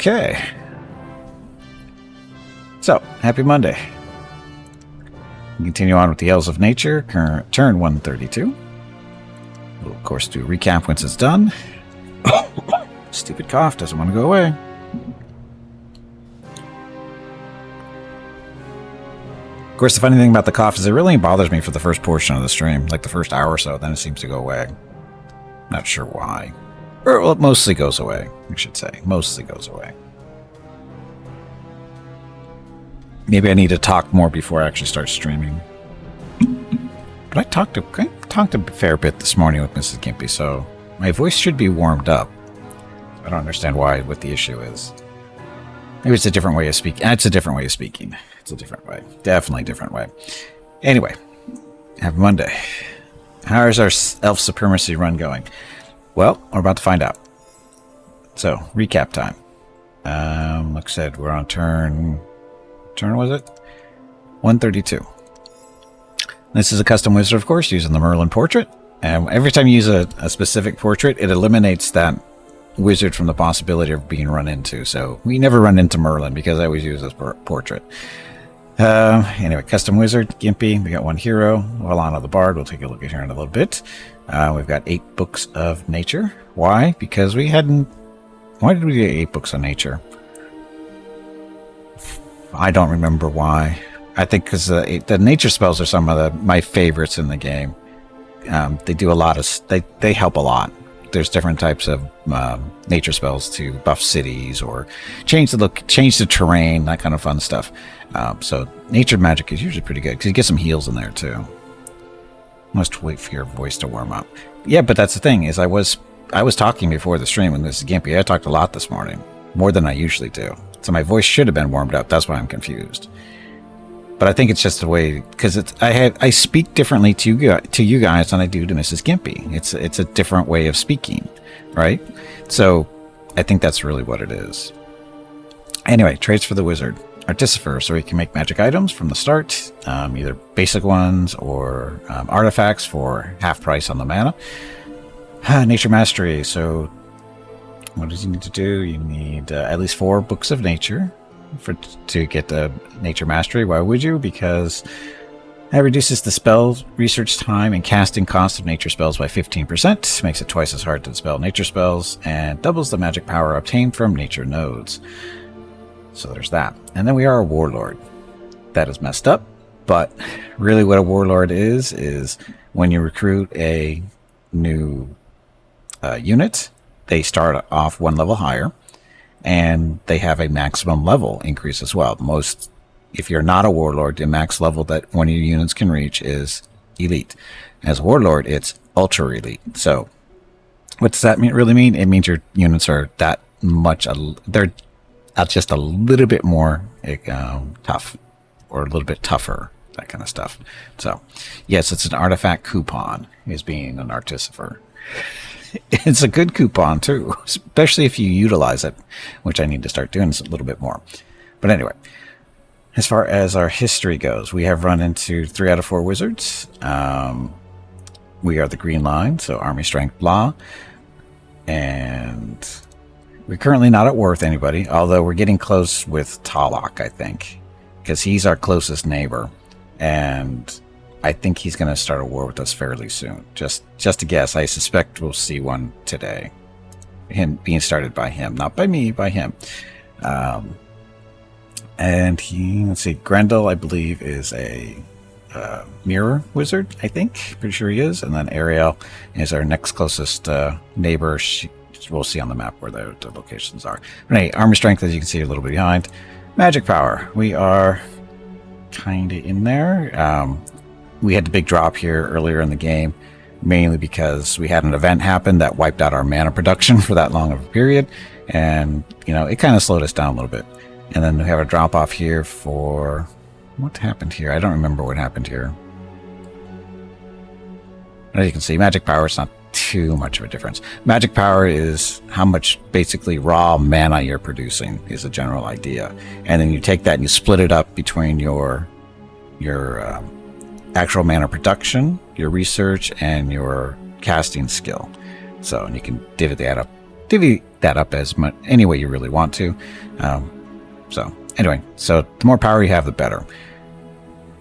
Okay. So, happy Monday. We continue on with the Elves of Nature, current turn 132. We'll, of course, do a recap once it's done. Stupid cough doesn't want to go away. Of course, the funny thing about the cough is it really bothers me for the first portion of the stream, like the first hour or so, then it seems to go away. Not sure why. Or, well, it mostly goes away, I should say. Mostly goes away. Maybe I need to talk more before I actually start streaming. But I talked a fair bit this morning with Mrs. Gimpy, so my voice should be warmed up. I don't understand what the issue is. Maybe it's a different way of speaking. It's a different way of speaking. It's a different way. Definitely a different way. Anyway, happy Monday. How is our elf supremacy run going? Well, we're about to find out. So, recap time. Like I said, we're on turn was it? 132. This is a custom wizard, of course, using the Merlin portrait. And every time you use a specific portrait, it eliminates that wizard from the possibility of being run into. So we never run into Merlin because I always use this portrait. Anyway, custom wizard, Gimpy. We got one hero, Walana the Bard. We'll take a look at here in a little bit. We've got 8 books of nature. Why? Because we hadn't... Why did we get 8 books of nature? I don't remember why. I think because the nature spells are some of my favorites in the game. They do a lot of... They help a lot. There's different types of nature spells to buff cities or change the look, change the terrain, that kind of fun stuff. So nature magic is usually pretty good because you get some heals in there too. Must wait for your voice to warm up. Yeah, but that's the thing is I was talking before the stream with Mrs. Gimpy. I talked a lot this morning, more than I usually do. So my voice should have been warmed up. That's why I'm confused. But I think it's just the way, because I speak differently to you guys than I do to Mrs. Gimpy. It's a different way of speaking, right? So I think that's really what it is. Anyway, traits for the wizard. Artificer, so he can make magic items from the start, either basic ones or artifacts for half price on the mana. Nature mastery, so what does he need to do? You need at least 4 books of nature to get the nature mastery. Why would you? Because it reduces the spell research time and casting cost of nature spells by 15%, makes it twice as hard to spell nature spells, and doubles the magic power obtained from nature nodes. So there's that. And then we are a warlord. That is messed up, but really what a warlord is when you recruit a new unit, they start off 1 level higher, and they have a maximum level increase as well. If you're not a warlord, the max level that one of your units can reach is elite. As a warlord, it's ultra elite. So what does that really mean? It means your units are that much, they're just a little bit more tough, or a little bit tougher, that kind of stuff. So yes, it's an artifact coupon, is being an artificer. It's a good coupon too, especially if you utilize it, which I need to start doing a little bit more. But anyway, as far as our history goes, we have run into 3 out of 4 wizards. We are the green line, so army strength blah. And we're currently not at war with anybody, although we're getting close with Talok, I think, because he's our closest neighbor. And I think he's going to start a war with us fairly soon. Just a guess. I suspect we'll see one today. Him being started by him, not by me, by him. And let's see, Grendel, I believe, is a mirror wizard, I think. Pretty sure he is. And then Ariel is our next closest neighbor. We'll see on the map where the locations are. But anyway, armor strength, as you can see, a little bit behind. Magic power. We are kind of in there. We had the big drop here earlier in the game, mainly because we had an event happen that wiped out our mana production for that long of a period. And, it kind of slowed us down a little bit. And then we have a drop off here for... What happened here? I don't remember what happened here. As you can see, magic power is not too much of a difference. Magic power is how much basically raw mana you're producing, is a general idea. And then you take that and you split it up between your actual mana production, your research, and your casting skill. So, and you can divvy that up as much any way you really want to. So anyway, so the more power you have, the better.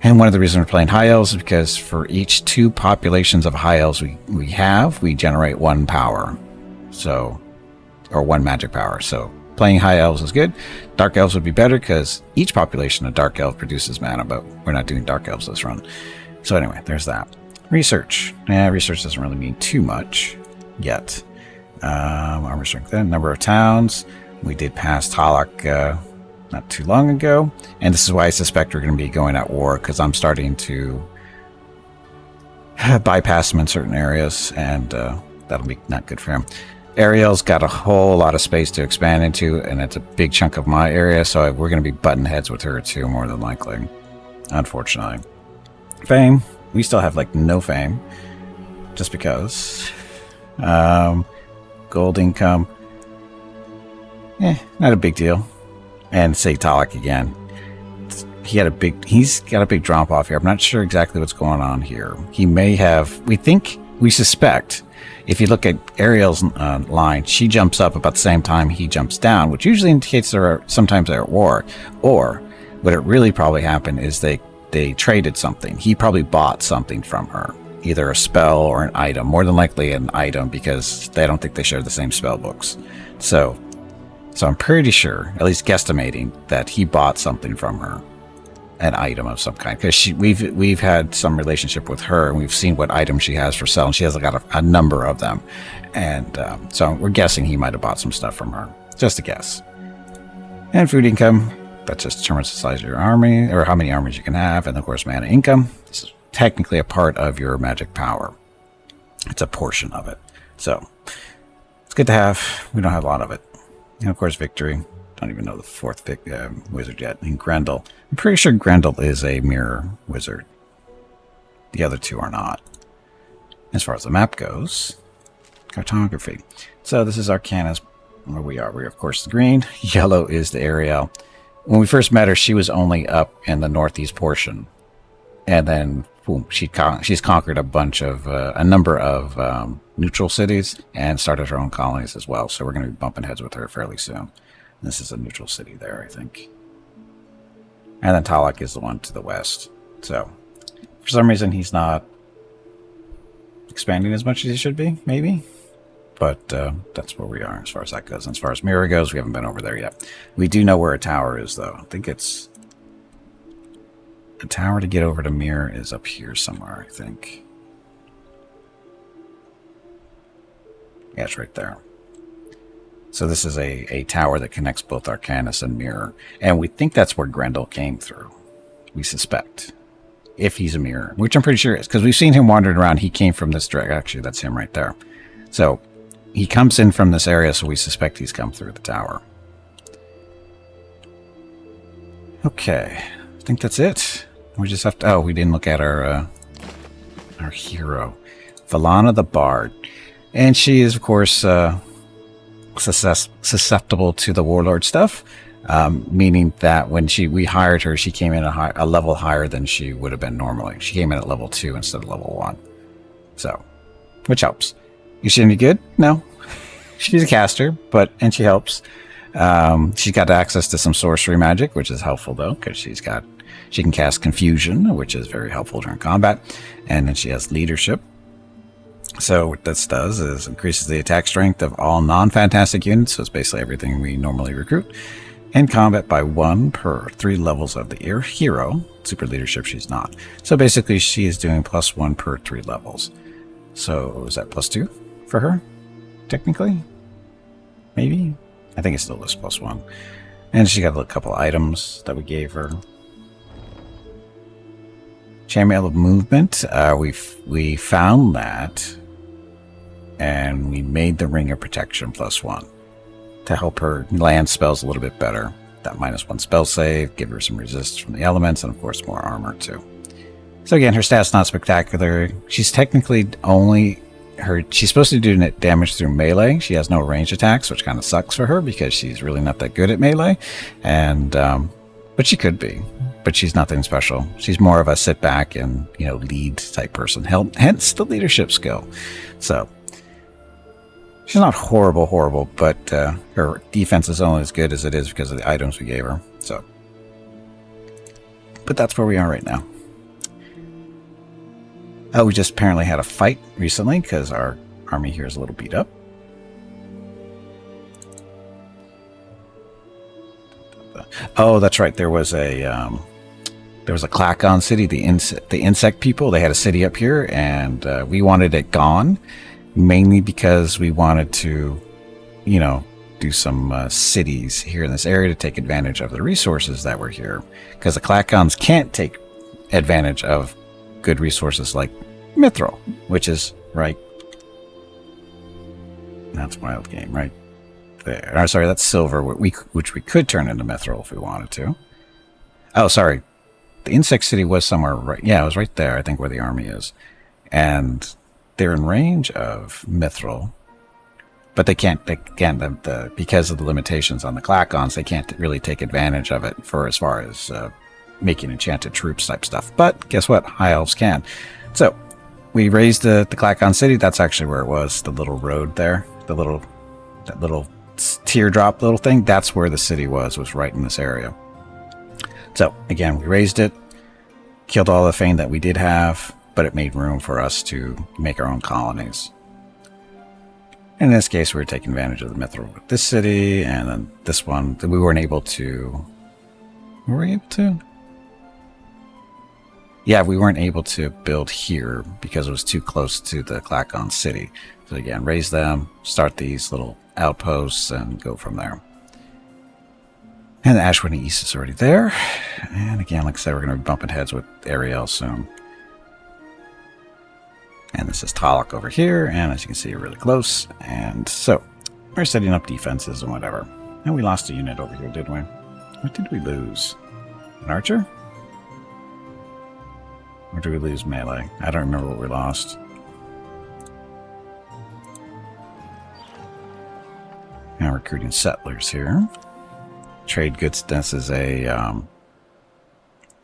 And one of the reasons we're playing High Elves is because for each 2 populations of High Elves we generate 1 power. So, or 1 magic power. So playing High Elves is good. Dark Elves would be better because each population of Dark Elf produces mana, but we're not doing Dark Elves this run. So anyway, there's that. Research. Research doesn't really mean too much yet. Armor strength then. Number of towns. We did pass Talak not too long ago, and this is why I suspect we're going to be going at war, because I'm starting to bypass him in certain areas, and that'll be not good for him. Ariel's got a whole lot of space to expand into, and it's a big chunk of my area, so we're going to be button heads with her too, more than likely, unfortunately. Fame, we still have like no fame, just because. Gold income, not a big deal. And say Talak again. He's got a big drop off here. I'm not sure exactly what's going on here. He may have, we suspect, if you look at Ariel's line, she jumps up about the same time he jumps down, which usually indicates sometimes they're at war. Or what it really probably happened is they traded something. He probably bought something from her, either a spell or an item, more than likely an item, because they don't think they share the same spell books. So I'm pretty sure, at least guesstimating, that he bought something from her, an item of some kind. Because we've had some relationship with her, and we've seen what items she has for sale, and she has got a number of them. And so we're guessing he might have bought some stuff from her. Just a guess. And food income, that just determines the size of your army, or how many armies you can have, and of course mana income. This is technically a part of your magic power. It's a portion of it. So it's good to have. We don't have a lot of it. And of course, victory. Don't even know the 4th wizard yet. And Grendel. I'm pretty sure Grendel is a mirror wizard. The other 2 are not. As far as the map goes, cartography. So this is Arcana's, where we are. We're, of course, the green. Yellow is the Ariel. When we first met her, she was only up in the northeast portion. And then, boom, she's conquered a number of neutral cities and started her own colonies as well. So we're going to be bumping heads with her fairly soon. This is a neutral city there, I think. And then Talak is the one to the west. So for some reason, he's not expanding as much as he should be, maybe. But that's where we are as far as that goes. And as far as Mirror goes, we haven't been over there yet. We do know where a tower is, though. I think it's... The tower to get over to Mirror is up here somewhere, I think. Yeah, it's right there. So this is a tower that connects both Arcanus and Mirror. And we think that's where Grendel came through. We suspect. If he's a Mirror. Which I'm pretty sure is. Because we've seen him wandering around. He came from this direction. Actually, that's him right there. So he comes in from this area, so we suspect he's come through the tower. Okay. I think that's it. We just have to... Oh, we didn't look at our hero. Valana the Bard. And she is, of course, susceptible to the Warlord stuff. Meaning that when we hired her, she came in a level higher than she would have been normally. She came in at level 2 instead of level 1. So, which helps. Is she any good? No. She's a caster, and she helps. She's got access to some sorcery magic, which is helpful, though, because she can cast Confusion, which is very helpful during combat. And then she has leadership. So what this does is increases the attack strength of all non-fantastic units, so it's basically everything we normally recruit, in combat by 1 per 3 levels of the hero. Super leadership, she's not. So basically, she is doing +1 per 3 levels. So is that +2 for her? Technically? Maybe? I think it's still this +1. And she got a couple items that we gave her. Chainmail of Movement. We found that, and we made the Ring of Protection +1 to help her land spells a little bit better. That -1 spell save, give her some resist from the elements, and of course more armor too. So again, her stat's not spectacular. She's technically she's supposed to do damage through melee. She has no ranged attacks, which kind of sucks for her because she's really not that good at melee. And but she could be. But she's nothing special. She's more of a sit back and, lead type person. Hence the leadership skill. So She's not horrible, but her defense is only as good as it is because of the items we gave her. So, but that's where we are right now. Oh, we just apparently had a fight recently because our army here is a little beat up. Oh, that's right. There was a Klakon city, the insect people. They had a city up here, and we wanted it gone, mainly because we wanted to, do some cities here in this area to take advantage of the resources that were here. Because the Klakons can't take advantage of good resources like Mithril, which is right. That's Wild Game, right there. Oh, sorry, that's silver, which we could turn into Mithril if we wanted to. Oh, sorry. The insect city was somewhere right. Yeah, it was right there, I think, where the army is. And they're in range of Mithril, but they can't because of the limitations on the Klakons, they can't really take advantage of it for as far as making enchanted troops type stuff. But guess what? High Elves can. So we raised the Klakon city. That's actually where it was. The little road there, that little teardrop little thing. That's where the city was right in this area. So again, we raised it, killed all the Fane that we did have, but it made room for us to make our own colonies. In this case, we were taking advantage of the Mithril with this city, and then this one that we weren't able to. Were we able to? Yeah, we weren't able to build here because it was too close to the Klakon city. So again, raise them, start these little outposts, and go from there. And the Ashwood East is already there. And again, like I said, we're going to be bumping heads with Ariel soon. And this is Talok over here. And as you can see, we're really close. And so, we're setting up defenses and whatever. And we lost a unit over here, didn't we? What did we lose? An archer? Or did we lose melee? I don't remember what we lost. Now recruiting settlers here. Trade goods. This is a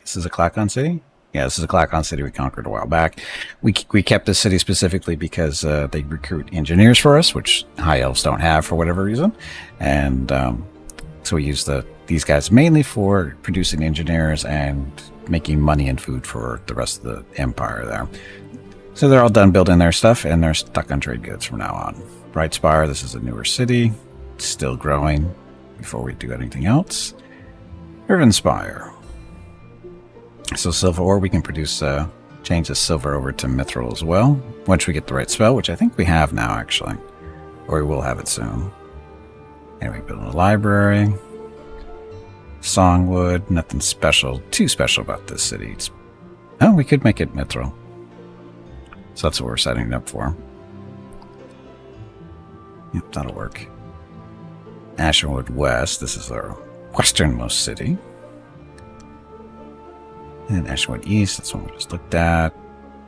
Klakon city? Yeah, this is a Klakon city we conquered a while back. We kept this city specifically because they recruit engineers for us, which High Elves don't have for whatever reason. And so we use these guys mainly for producing engineers and making money and food for the rest of the empire there. So they're all done building their stuff, and they're stuck on trade goods from now on. Brightspire, this is a newer city, still growing before we do anything else. Rivenspire. So silver ore, we can produce, change the silver over to Mithril as well, once we get the right spell, which I think we have now, actually. Or we will have it soon. Anyway, build a library. Songwood, nothing too special about this city. Oh, we could make it Mithril. So that's what we're setting it up for. Yep, that'll work. Ashenwood West, this is our westernmost city. And Ashenwood East, that's one we just looked at.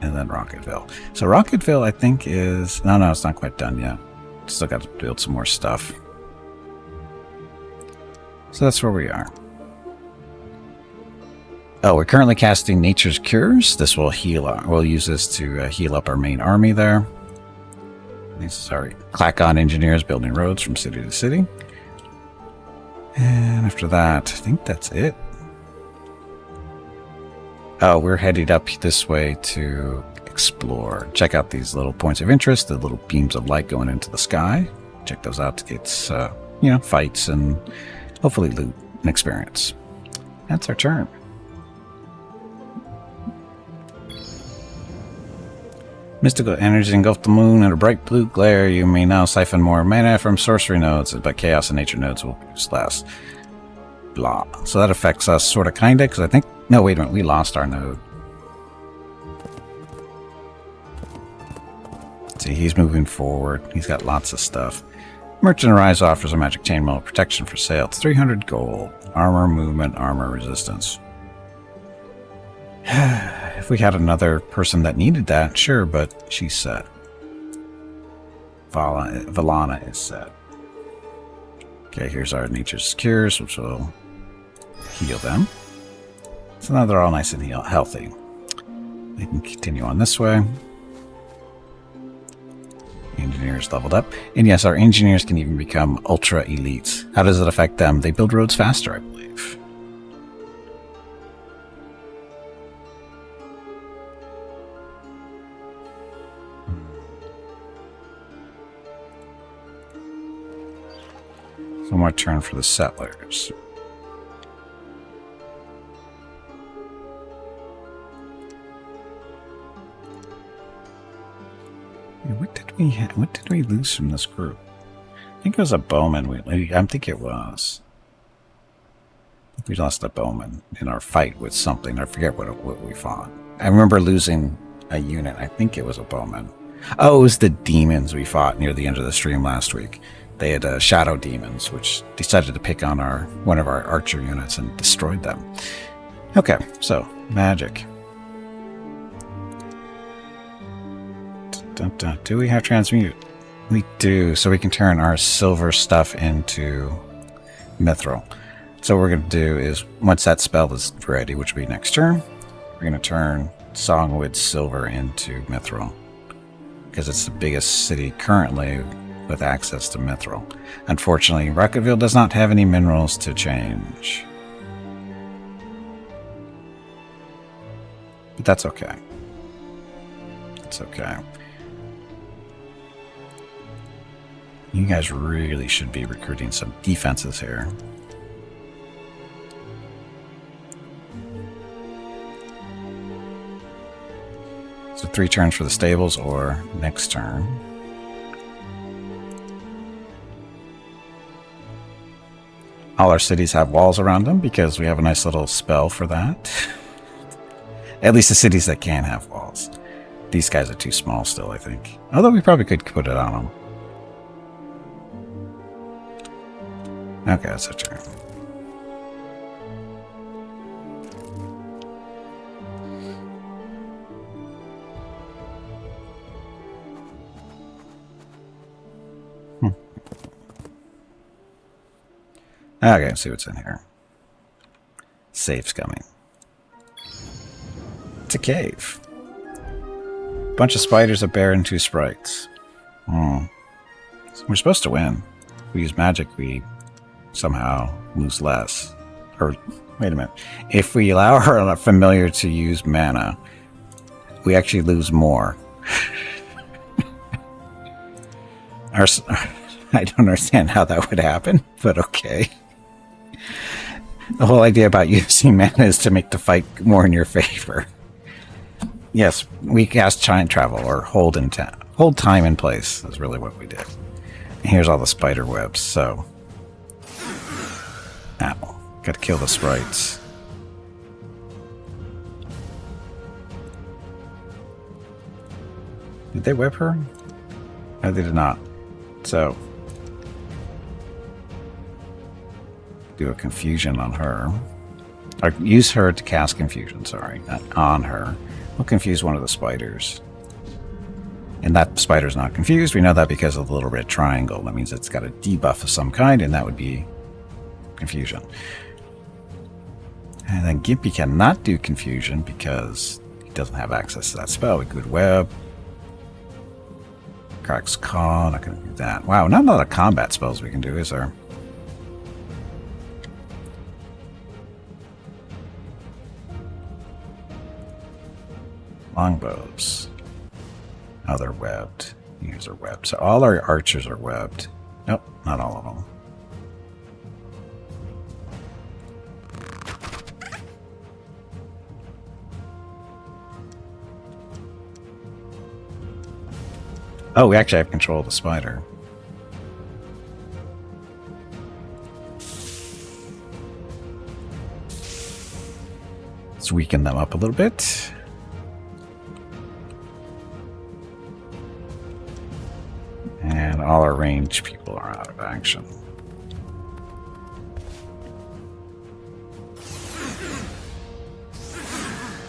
And then Rocketville. So Rocketville, I think, is... No, it's not quite done yet. Still got to build some more stuff. So that's where we are. Oh, we're currently casting Nature's Cures. This will heal. We'll use this to heal up our main army there. These is our Klakon engineers building roads from city to city. And after that, I think that's it. Oh, we're headed up this way to explore. Check out these little points of interest, the little beams of light going into the sky. Check those out to get, fights and hopefully loot and experience. That's our turn. Mystical energy engulfed the moon in a bright blue glare. You may now siphon more mana from sorcery nodes, but chaos and nature nodes will produce less. Blah. So that affects us sort of, kind of, because I think... No, wait a minute. We lost our node. See, he's moving forward. He's got lots of stuff. Merchant Arise offers a magic chainmail protection for sale. It's 300 gold. Armor, movement, armor, resistance. If we had another person that needed that, sure, but she's set. Valana is set. Okay, here's our Nature's Cures, which will heal them. So now they're all nice and healthy. We can continue on this way. And engineers leveled up. And yes, our engineers can even become ultra elites. How does it affect them? They build roads faster, I believe. One more turn for the settlers. What did we lose from this group? I think it was a bowman. I think it was. We lost a bowman in our fight with something. I forget what we fought. I remember losing a unit. I think it was a bowman. Oh, it was the demons we fought near the end of the stream last week. They had shadow demons, which decided to pick on one of our archer units and destroyed them. Okay, so magic. Do we have transmute? We do, so we can turn our silver stuff into mithril. So what we're going to do is, once that spell is ready, which will be next turn, we're going to turn Songwood silver into mithril, because it's the biggest city currently with access to mithril. Unfortunately, Rocketville does not have any minerals to change. But that's okay. It's okay. You guys really should be recruiting some defenses here. So 3 turns for the stables, or next turn. All our cities have walls around them because we have a nice little spell for that. At least the cities that can have walls. These guys are too small still, I think. Although we probably could put it on them. Okay, that's a turn. Okay, let's see what's in here. Safe's coming. It's a cave. Bunch of spiders, a bear, and 2 sprites. We're supposed to win. If we use magic, we somehow lose less. Or, wait a minute. If we allow our familiar to use mana, we actually lose more. I don't understand how that would happen, but okay. The whole idea about using mana is to make the fight more in your favor. Yes, we cast time travel, or hold time in place is really what we did. And here's all the spider webs, so... Ow. Gotta kill the sprites. Did they whip her? No, they did not. So... do a confusion on her. Or use her to cast confusion, sorry. Not on her. We'll confuse one of the spiders. And that spider's not confused. We know that because of the little red triangle. That means it's got a debuff of some kind, and that would be confusion. And then Gimpy cannot do confusion because he doesn't have access to that spell. We could web. Cracks Caw, not going to do that. Wow, not a lot of combat spells we can do, is there? Longbows. Oh, they're webbed. These are webbed. So all our archers are webbed. Nope, not all of them. Oh, we actually have control of the spider. Let's weaken them up a little bit. And all our ranged people are out of action.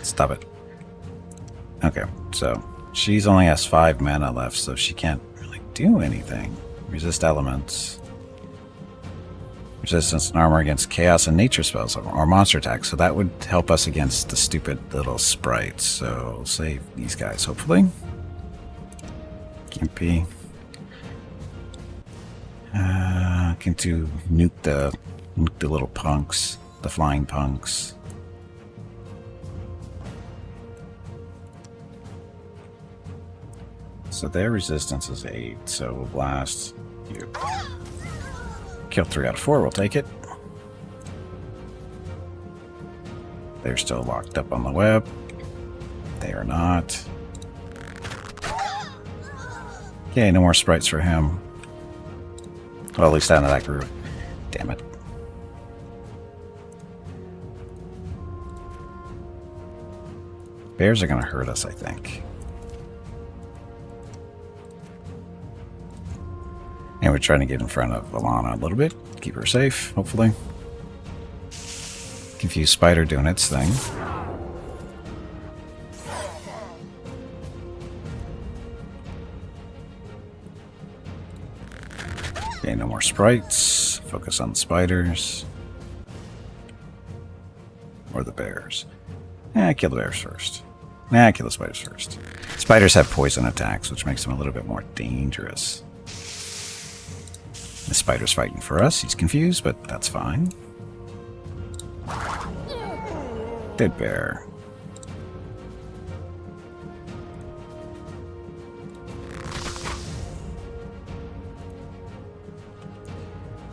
Stop it. Okay, so she's only has 5 mana left, so she can't really do anything. Resist elements. Resistance and armor against chaos and nature spells or monster attacks. So that would help us against the stupid little sprites. So save these guys, hopefully. Gimpy. Looking to nuke the little punks, the flying punks. So their resistance is 8, so we'll blast you. Kill 3 out of 4, we'll take it. They're still locked up on the web. They are not. Okay, no more sprites for him. Well, at least out of that group. Damn it. Bears are going to hurt us, I think. And we're trying to get in front of Alana a little bit. Keep her safe, hopefully. Confused Spider doing its thing. Okay, no more sprites. Focus on the spiders. Or the bears. Kill the bears first. Kill the spiders first. Spiders have poison attacks, which makes them a little bit more dangerous. The spider's fighting for us. He's confused, but that's fine. Dead bear.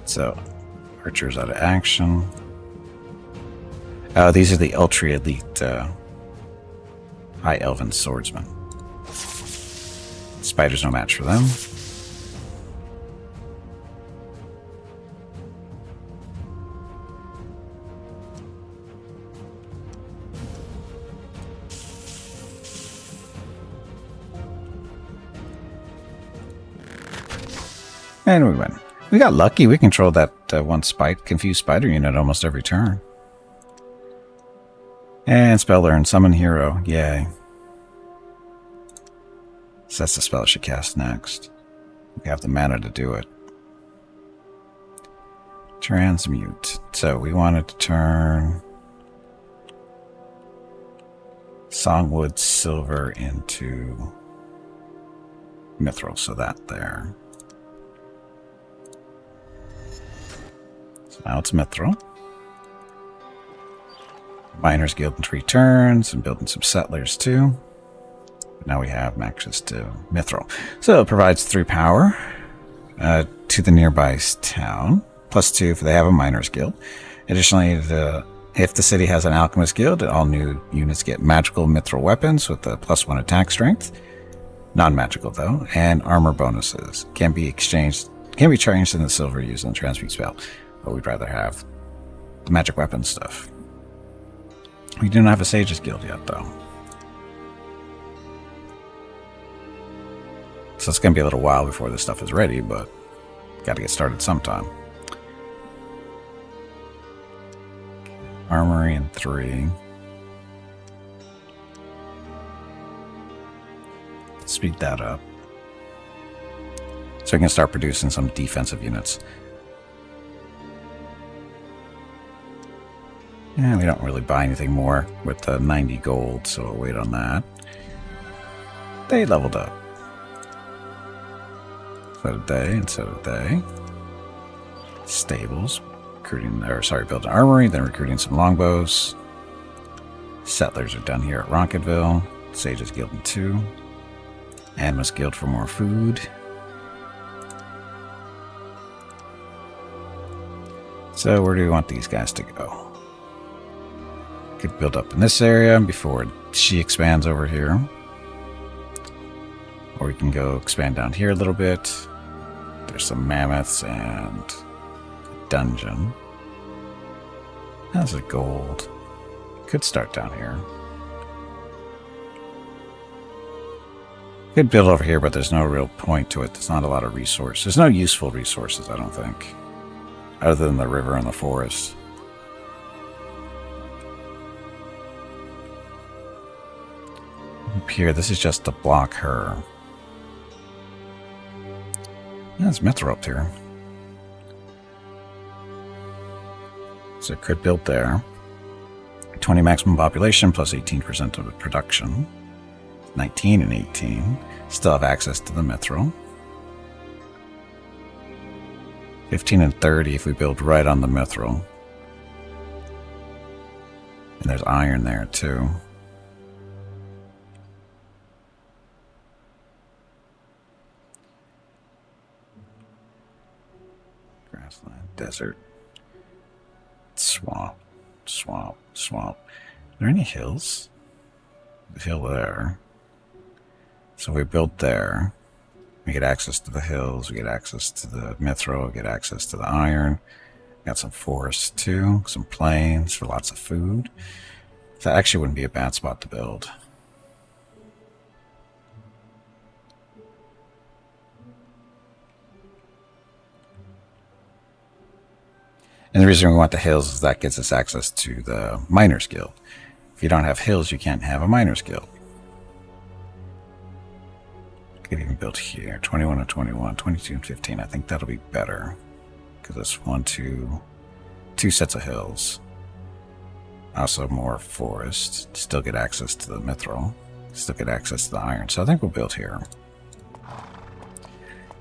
So, archer's out of action. Oh, these are the ultra elite high elven swordsmen. Spider's no match for them. And we win. We got lucky. We controlled that one confused spider unit almost every turn. And spell learn, summon hero. Yay. So that's the spell I should cast next. We have the mana to do it. Transmute. So we wanted to turn Songwood Silver into Mithril. So that there. Now it's Mithril. Miners Guild in 3 turns, and building some settlers too. But now we have access to Mithril. So it provides 3 power to the nearby town. +2 if they have a Miners Guild. Additionally, if the city has an Alchemist Guild, all new units get magical Mithril weapons with a +1 attack strength. Non-magical though, and armor bonuses. Can be changed in the silver using the transmute spell. But we'd rather have the magic weapon stuff. We do not have a Sage's Guild yet, though. So it's going to be a little while before this stuff is ready, but got to get started sometime. Armory in 3. Speed that up. So we can start producing some defensive units. Yeah, we don't really buy anything more with the 90 gold, so we'll wait on that. They leveled up. So did they, and so did they. Stables. Building armory, then recruiting some longbows. Settlers are done here at Rocketville. Sage's Guild in 2. Animus Guild for more food. So where do we want these guys to go? Could build up in this area before she expands over here. Or we can go expand down here a little bit. There's some mammoths and a dungeon. That's a gold. Could start down here. Could build over here, but there's no real point to it. There's not a lot of resources. There's no useful resources, I don't think. Other than the river and the forest. Up here, this is just to block her. Yeah, there's Mithril up here. So it could build there. 20 maximum population plus 18% of production. 19 and 18. Still have access to the Mithril. 15 and 30 if we build right on the mithril. And there's iron there too. Grassland, desert, swamp, swamp, swamp. Are there any hills? There's a hill there. So we built there. We get access to the hills, we get access to the mithril, we get access to the iron. Got some forests too, some plains for lots of food. That actually wouldn't be a bad spot to build. And the reason we want the hills is that gets us access to the Miners Guild. If you don't have hills, you can't have a Miners Guild. Could even build here. 21 and 21, 22 and 15. I think that'll be better. Because it's two sets of hills. Also more forest. Still get access to the mithril. Still get access to the iron. So I think we'll build here.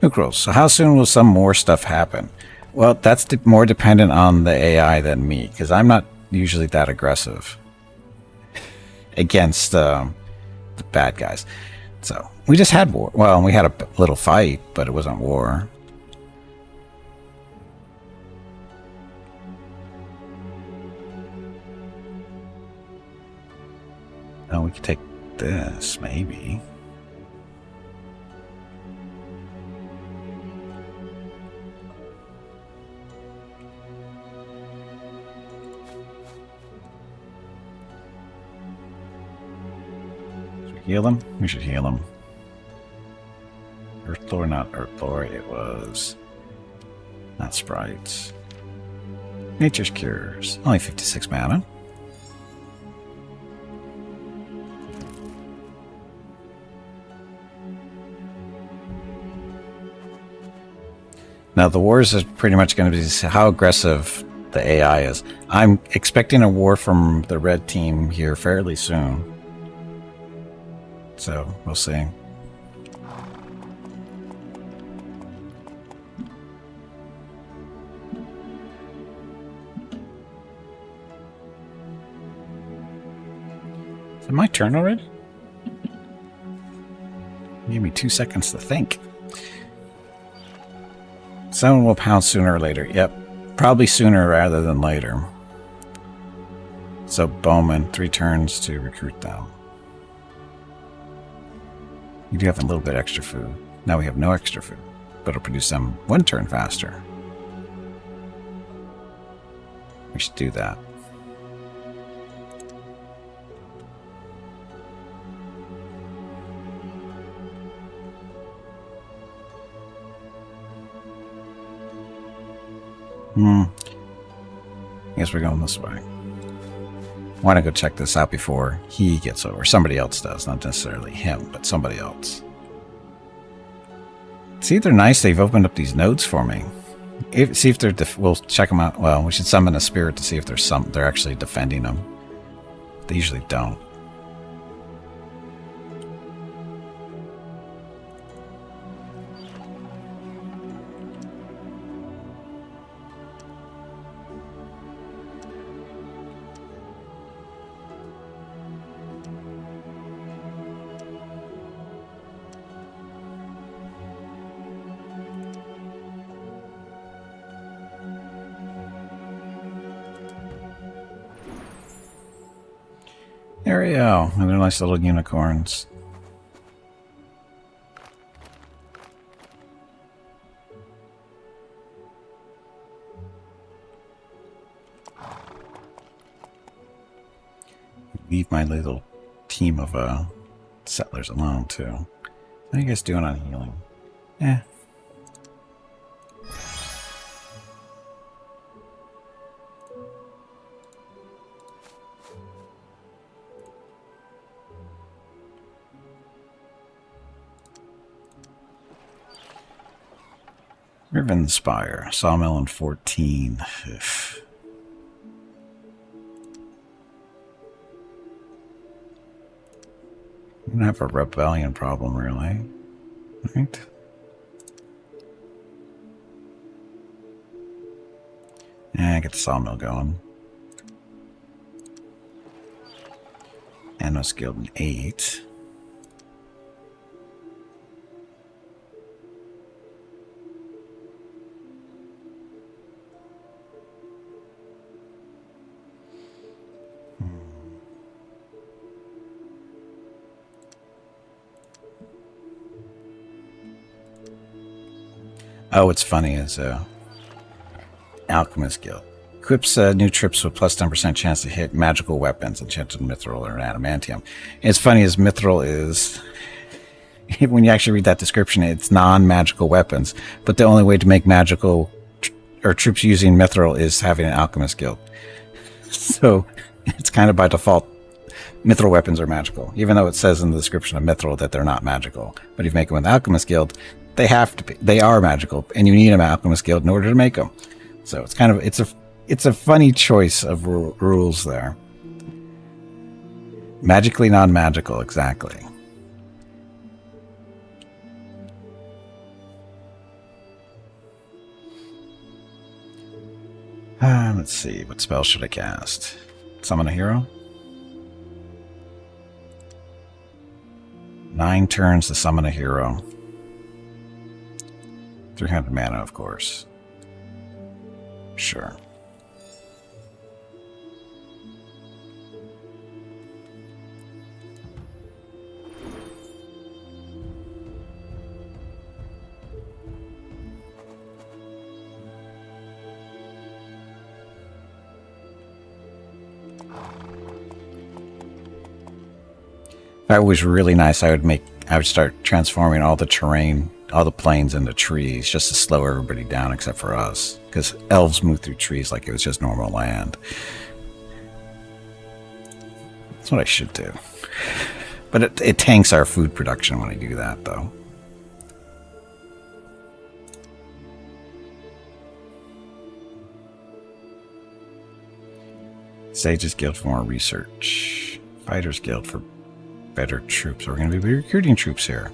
Nukrals. So how soon will some more stuff happen? Well, that's more dependent on the AI than me. Because I'm not usually that aggressive against the bad guys. So we just had war. Well, we had a little fight, but it wasn't war. Oh, we could take this, maybe. Should we heal him? We should heal him. Earthlore, not Earthlore. It was not sprites. Nature's Cures. Only 56 mana. Now, the wars is pretty much going to be how aggressive the AI is. I'm expecting a war from the red team here fairly soon. So, we'll see. Is it my turn already? Give me 2 seconds to think. Someone will pounce sooner or later. Yep. Probably sooner rather than later. So Bowman, 3 turns to recruit them. You do have a little bit extra food. Now we have no extra food, but it'll produce them 1 turn faster. We should do that. I guess we're going this way. I want to go check this out before he gets over. Somebody else does, not necessarily him, but somebody else. See, they're nice. They've opened up these nodes for me. See if they're. We'll check them out. Well, we should summon a spirit to see if they're actually defending them. They usually don't. There we go. And they're nice little unicorns. Leave my little team of settlers alone, too. How are you guys doing on healing? Eh. Riven Spire, Sawmill in 14. Ugh. We don't have a rebellion problem, really. Right? And get the sawmill going. And no skilled in 8. Oh, what's funny is Alchemist Guild. Equips new troops with plus 10% chance to hit magical weapons, enchanted mithril or adamantium. And it's funny as mithril is, when you actually read that description, it's non-magical weapons. But the only way to make magical or troops using mithril is having an Alchemist Guild. So it's kind of by default, mithril weapons are magical, even though it says in the description of mithril that they're not magical. But if you make them with Alchemist Guild, they have to be. They are magical, and you need an Alchemist Guild in order to make them. So it's kind of it's a funny choice of rules there. Magically non-magical, exactly. Let's see, what spell should I cast? Summon a hero? 9 turns to summon a hero. 300 mana, of course. Sure. That was really nice. I would start transforming all the terrain, all the plains into trees, just to slow everybody down except for us. Because elves move through trees like it was just normal land. That's what I should do. But it tanks our food production when I do that, though. Sages Guild for more research. Fighters Guild for better troops. We're going to be recruiting troops here.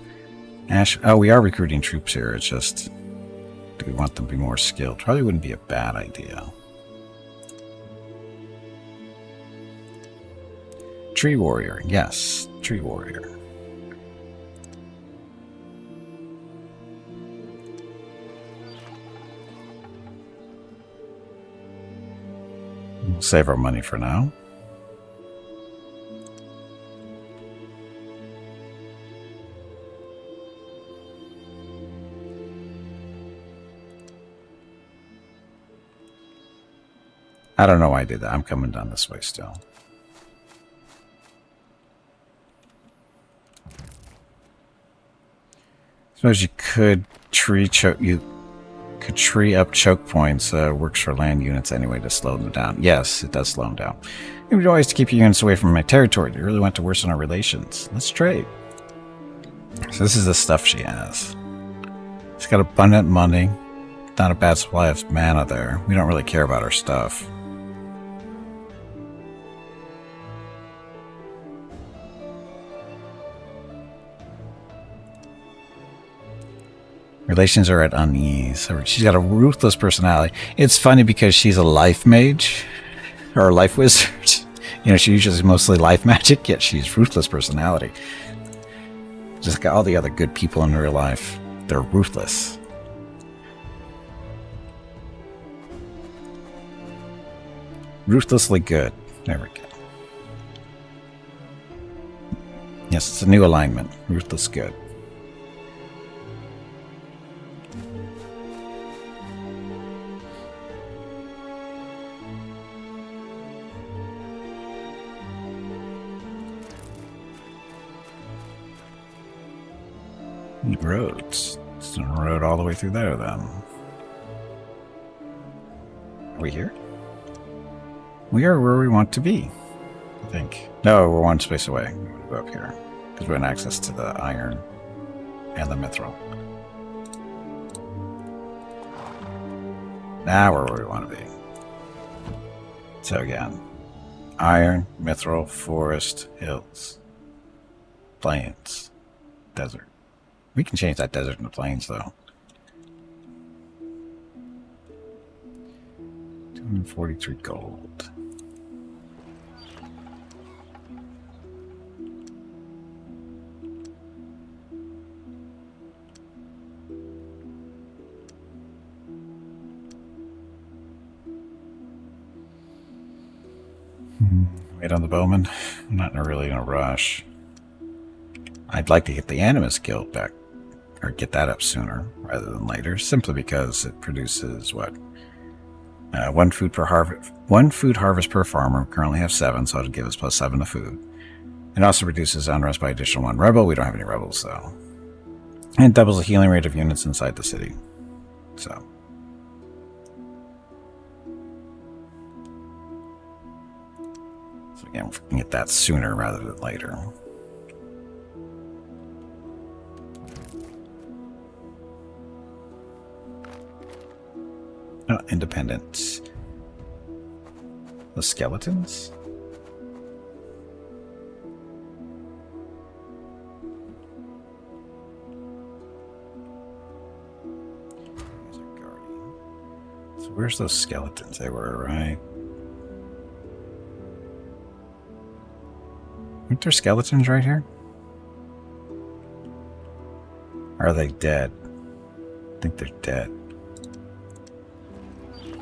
Oh, we are recruiting troops here. It's just, do we want them to be more skilled? Probably wouldn't be a bad idea. Tree Warrior. Yes, Tree Warrior. We'll save our money for now. I don't know why I did that. I'm coming down this way still. Suppose you could tree up choke points. Works for land units anyway to slow them down. Yes, it does slow them down. It would always to keep your units away from my territory. They really want to worsen our relations. Let's trade. So this is the stuff she has. She's got abundant money. Not a bad supply of mana there. We don't really care about her stuff. Relations are at unease. She's got a ruthless personality. It's funny because she's a life mage or a life wizard. You know, she uses mostly life magic, yet she's ruthless personality. Just like all the other good people in real life. They're ruthless. Ruthlessly good. There we go. Yes, it's a new alignment. Ruthless good. Roads. It's a road all the way through there, then. Are we here? We are where we want to be, I think. No, we're one space away. We're going to go up here, because we have access to the iron and the mithril. Now we're where we want to be. So again, iron, mithril, forest, hills, plains, desert. We can change that desert into plains, though. 43 gold. Wait on the bowman. I'm not really in a rush. I'd like to get the Animus Guild back, or get that up sooner rather than later, simply because it produces what? One food harvest per farmer. We currently have 7, so it'll give us +7 to food. It also reduces unrest by additional 1 rebel. We don't have any rebels though. And it doubles the healing rate of units inside the city. So again, we can get that sooner rather than later. Oh, independence. The skeletons? So where's those skeletons? They were right. Aren't there skeletons right here? Are they dead? I think they're dead.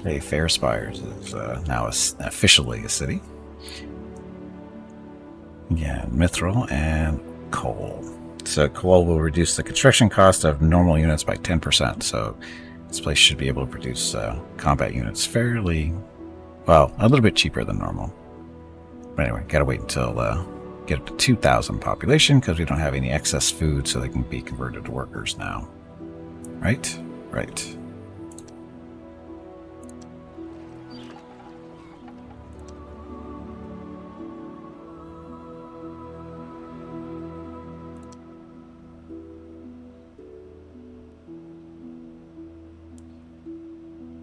Hey, Fair Spires is now officially a city. Yeah, mithril and coal. So coal will reduce the construction cost of normal units by 10%. So this place should be able to produce combat units fairly, well, a little bit cheaper than normal. But anyway, gotta wait until get up to 2,000 population because we don't have any excess food, so they can be converted to workers now. Right? Right.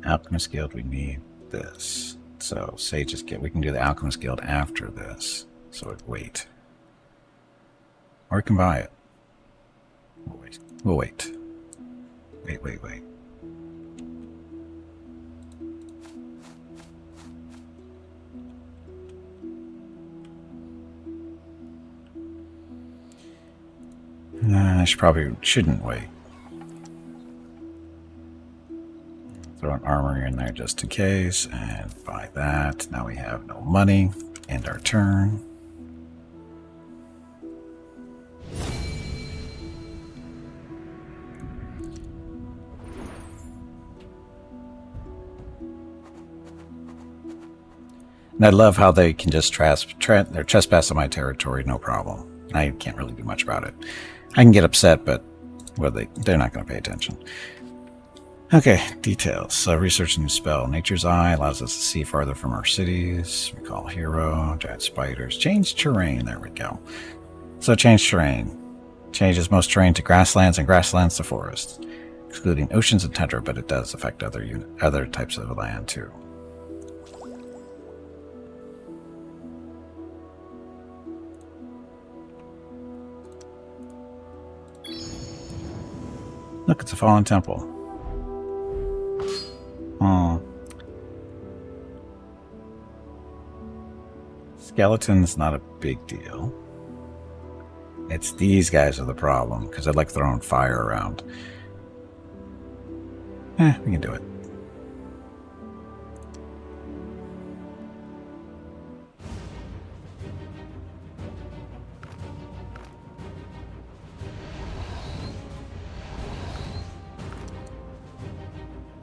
Alchemist Guild, we need this. So Sage's Guild, we can do the Alchemist Guild after this. So it'd wait. Or we can buy it. We'll wait. We'll wait. Wait. Shouldn't wait. Throw an armory in there just in case, and buy that. Now we have no money. End our turn. And I love how they can just trespass on my territory, no problem. I can't really do much about it. I can get upset, but well, they're not going to pay attention. Okay, details. So research a new spell. Nature's Eye allows us to see farther from our cities. Recall hero, giant spiders. Change terrain. There we go. So change terrain. Changes most terrain to grasslands and grasslands to forests, excluding oceans and tundra, but it does affect other types of land too. Look, it's a fallen temple. Oh. Skeleton's not a big deal. It's these guys are the problem, because I like throwing fire around. We can do it.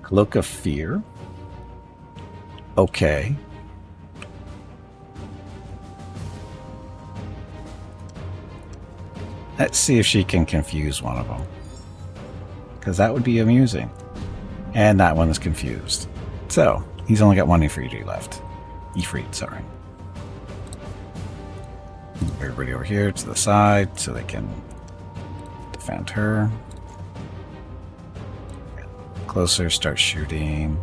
Cloak of Fear. Okay. Let's see if she can confuse one of them. Because that would be amusing. And that one is confused. So, he's only got one Ifrit left. Ifrit, sorry. Everybody over here to the side so they can defend her. Closer, start shooting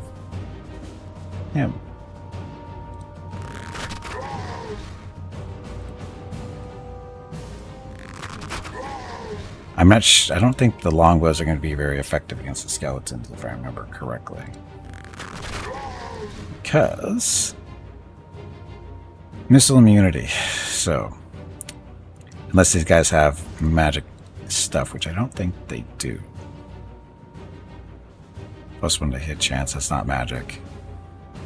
him. I don't think the longbows are going to be very effective against the skeletons, if I remember correctly. Because missile immunity. So unless these guys have magic stuff, which I don't think they do. +1 to hit chance, that's not magic.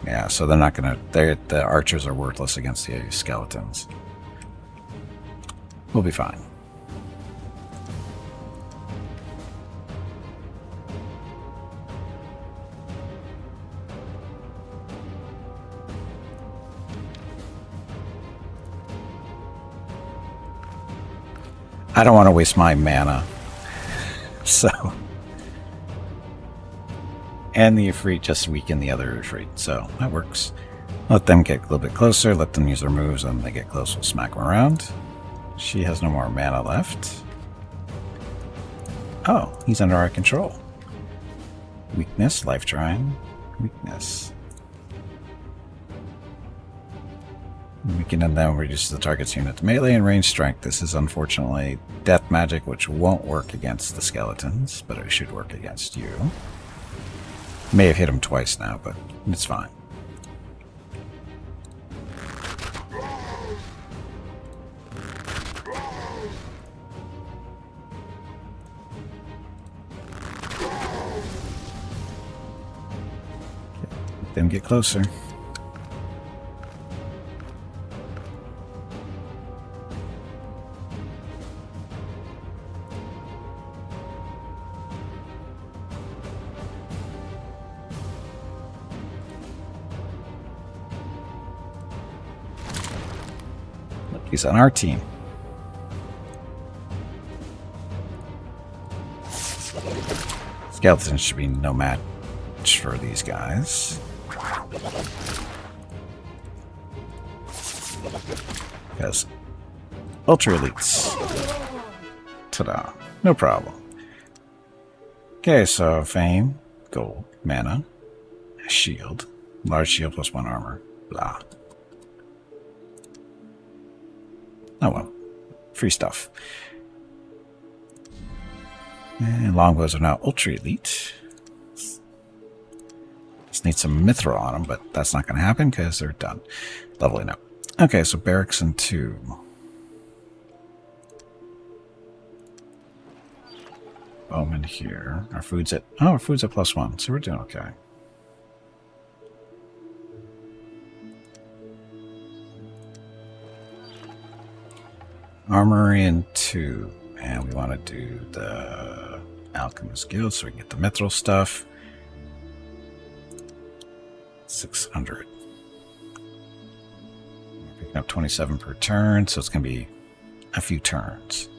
Yeah, so they're not gonna, the archers are worthless against the skeletons. We'll be fine. I don't want to waste my mana. So. And the Ifrit just weaken the other Ifrit, so that works. Let them get a little bit closer, let them use their moves, and when they get close, we'll smack them around. She has no more mana left. Oh, he's under our control. Weakness, life drawing, weakness. Weaken and then reduces the target's unit to melee and range strength. This is unfortunately death magic, which won't work against the skeletons, but it should work against you. May have hit him twice now, but it's fine. Let them get closer. He's on our team. Skeletons should be no match for these guys. Because Ultra Elites. Ta-da. No problem. Okay, so Fame, Gold, Mana, Shield, Large Shield +1 Armor, blah. Oh well, free stuff. And longbows are now ultra elite. Just need some mithril on them, but that's not going to happen because they're done. Leveling up. Okay, so barracks and 2. Bowman here. Our food's at +1, so we're doing okay. Armory in 2, and we want to do the Alchemist Guild so we can get the mithril stuff. 600. We're picking up 27 per turn, so it's going to be a few turns.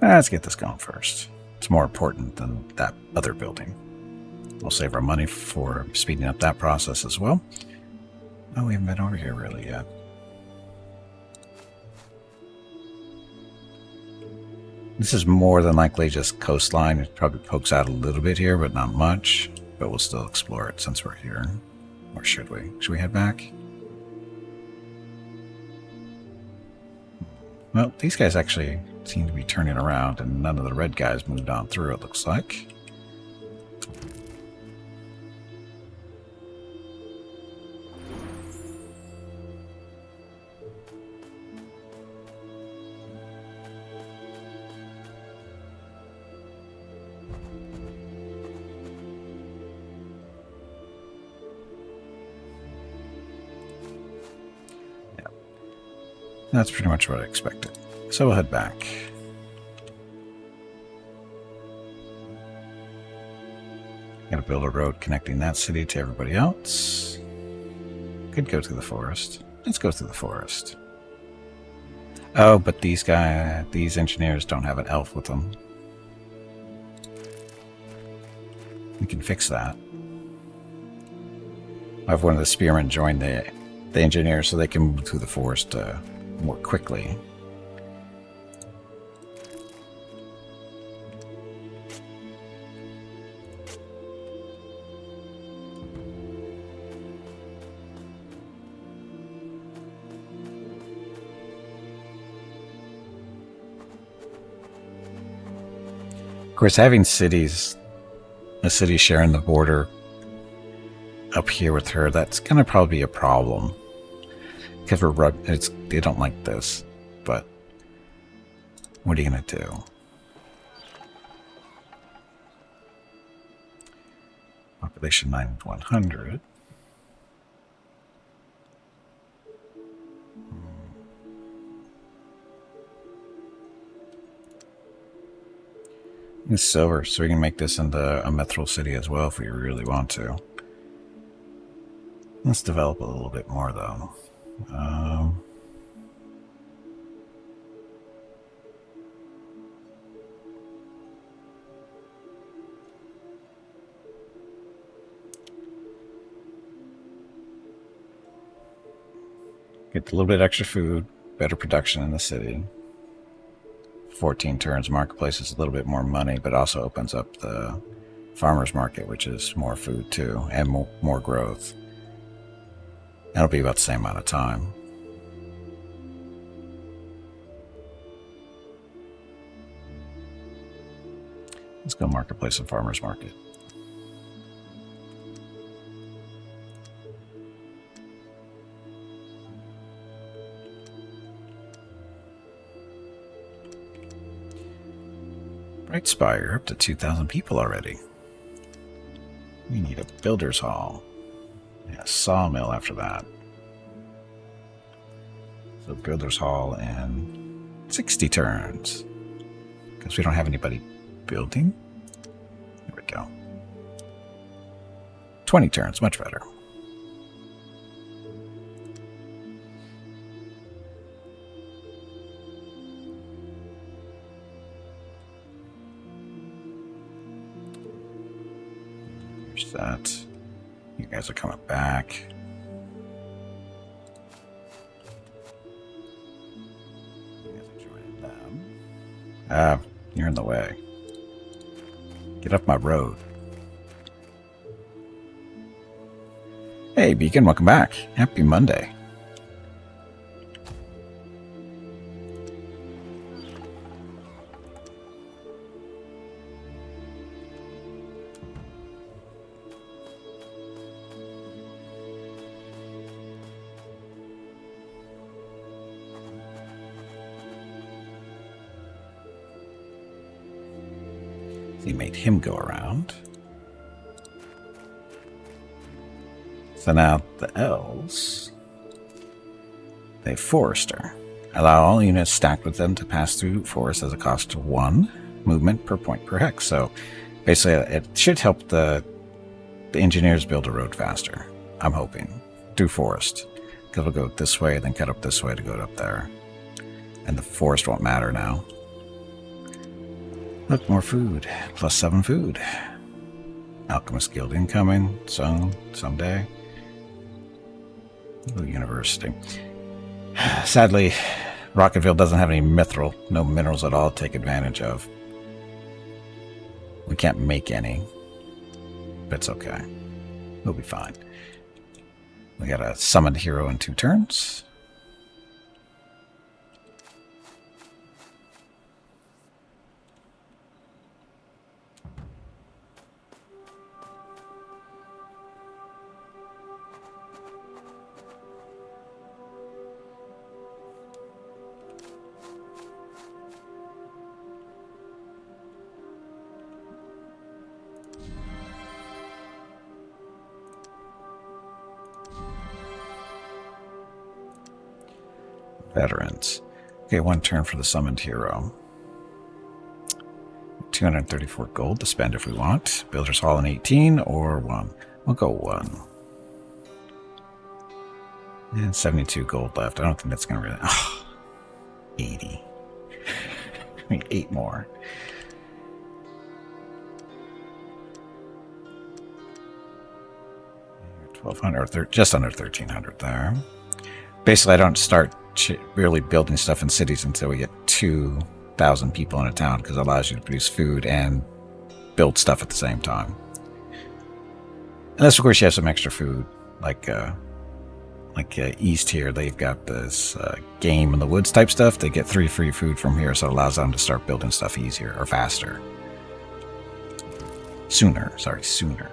Let's get this going first. It's more important than that other building. We'll save our money for speeding up that process as well. Oh, we haven't been over here really yet. This is more than likely just coastline. It probably pokes out a little bit here, but not much. But we'll still explore it since we're here. Or should we? Should we head back? Well, these guys actually seem to be turning around, and none of the red guys moved on through, it looks like. Yeah. That's pretty much what I expected. So we'll head back. Gotta build a road connecting that city to everybody else. Could go through the forest. Let's go through the forest. Oh, but these engineers don't have an elf with them. We can fix that. I have one of the spearmen join the engineers so they can move through the forest more quickly. course, having a city sharing the border up here with her, that's going to probably be a problem. Because they don't like this. But what are you going to do? Population 9,100. It's silver, so we can make this into a mithril city as well if we really want to. Let's develop a little bit more, though. Get a little bit extra food, better production in the city. 14 turns. Marketplace is a little bit more money, but also opens up the farmer's market, which is more food too, and more growth. That'll be about the same amount of time. Let's go marketplace and farmer's market. Bright Spire, up to 2,000 people already. We need a builder's hall. Yeah, a sawmill after that. So builder's hall in 60 turns. Because we don't have anybody building. There we go. 20 turns, much better. There's that. You guys are coming back. You guys are joining them. You're in the way. Get off my road. Hey, Beacon, welcome back. Happy Monday. He made him go around. So now the Elves, they have Forester. Allow all units stacked with them to pass through forest as a cost of 1 movement per point per hex. So basically it should help the engineers build a road faster. I'm hoping. Through forest. Because we'll go this way, then cut up this way to go up there. And the forest won't matter now. Look, more food. Plus 7 food. Alchemist Guild incoming. Someday. Little university. Sadly, Rocketville doesn't have any mithril. No minerals at all to take advantage of. We can't make any. But it's okay. We'll be fine. We got a summoned hero in 2 turns. Veterans. Okay, 1 turn for the summoned hero. 234 gold to spend if we want. Builder's Hall in 18 or 1. We'll go 1. And 72 gold left. I don't think that's going to really... Oh, 80. I mean, 8 more. $1,200, just under 1,300 there. Basically, I don't start really building stuff in cities until we get 2,000 people in a town, because it allows you to produce food and build stuff at the same time. Unless, of course, you have some extra food, like East here, they've got this game in the woods type stuff. They get 3 free food from here, so it allows them to start building stuff easier or faster. Sooner, sorry, sooner.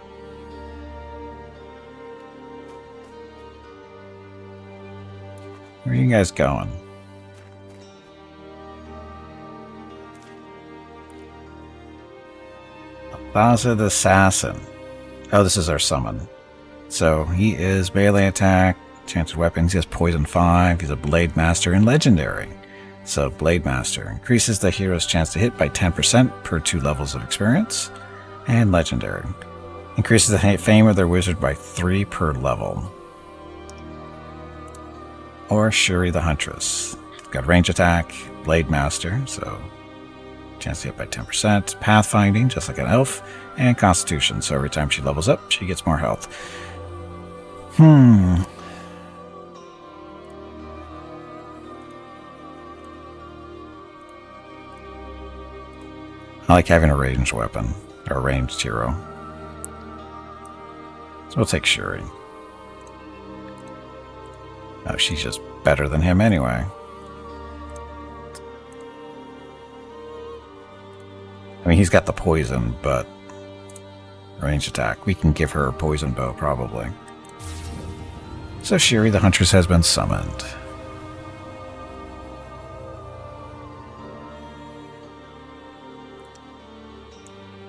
Where are you guys going? Plaza the Assassin. Oh, this is our summon. So he is melee attack, chance of weapons. He has poison 5. He's a blade master and legendary. So blade master increases the hero's chance to hit by 10% per 2 levels of experience. And legendary increases the fame of their wizard by 3 per level. Or Shuri the Huntress. Got range attack, blade master, so chance to hit by 10%, pathfinding, just like an elf, and constitution, so every time she levels up, she gets more health. I like having a ranged weapon, or a ranged hero. So we'll take Shuri. Oh, she's just better than him anyway. I mean, he's got the poison, but range attack. We can give her a poison bow, probably. So Shuri the Huntress has been summoned.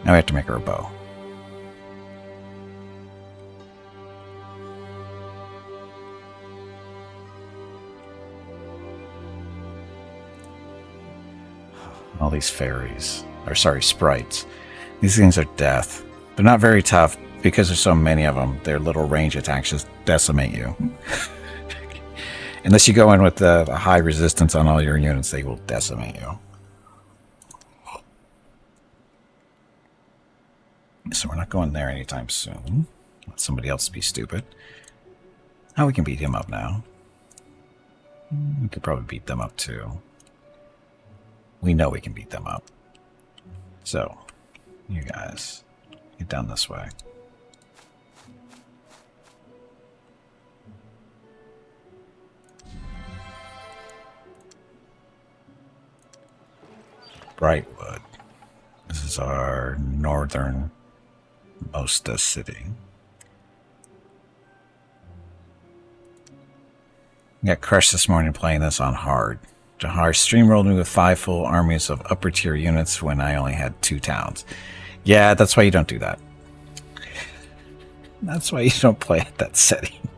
Now we have to make her a bow. All these fairies. Or sorry, sprites. These things are death. They're not very tough because there's so many of them. Their little range attacks just decimate you. Unless you go in with the high resistance on all your units, they will decimate you. So we're not going there anytime soon. Let somebody else be stupid. Oh, we can beat him up now. We could probably beat them up too. We know we can beat them up. So, you guys, get down this way. Brightwood. This is our northernmost city. Got crushed this morning playing this on hard. Jahar streamrolled me with 5 full armies of upper tier units when I only had 2 towns. Yeah, that's why you don't do that. That's why you don't play at that setting.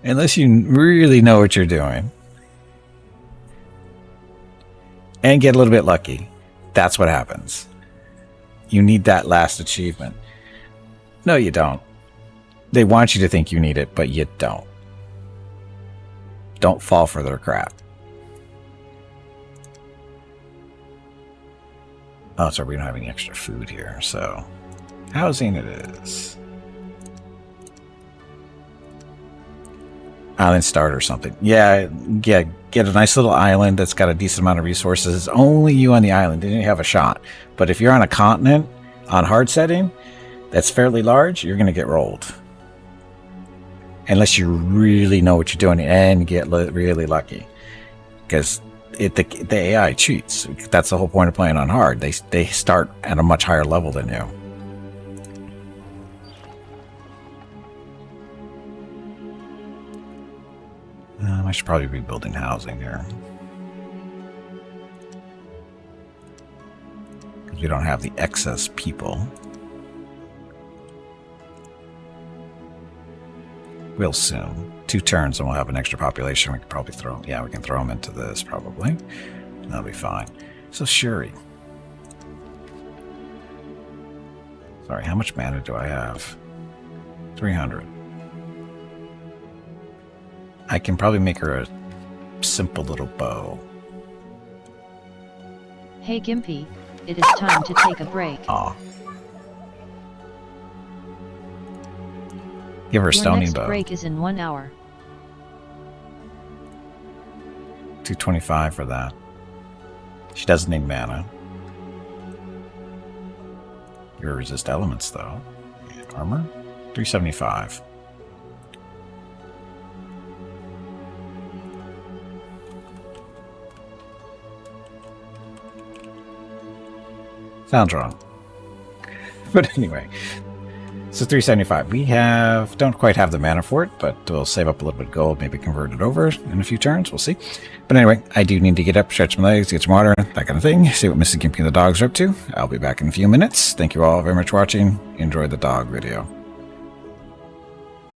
Unless you really know what you're doing. And get a little bit lucky. That's what happens. You need that last achievement. No, you don't. They want you to think you need it, but you don't. Don't fall for their crap. Oh, sorry, we don't have any extra food here, so housing it is. Island start or something. Yeah, get a nice little island that's got a decent amount of resources. It's only you on the island, then you have a shot. But if you're on a continent on hard setting that's fairly large, you're going to get rolled. Unless you really know what you're doing and get really lucky. Because the AI cheats. That's the whole point of playing on hard. They start at a much higher level than you. I should probably be building housing here. Because we don't have the excess people. We'll soon. 2 turns and we'll have an extra population. We can probably throw them. Yeah, we can throw them into this probably. That'll be fine. So Shuri. Sorry, how much mana do I have? 300. I can probably make her a simple little bow. Hey Gimpy, it is time to take a break. Aw. Give her a stoning bow. Your next break is in 1 hour. 225 for that. She doesn't need mana. You're resist elements though. Armor? 375. Sounds wrong. But anyway, so 375. We don't quite have the mana for it, but we'll save up a little bit of gold, maybe convert it over in a few turns. We'll see. But anyway, I do need to get up, stretch my legs, get some water, that kind of thing. See what Mrs. Gimpy and the dogs are up to. I'll be back in a few minutes. Thank you all very much for watching. Enjoy the dog video.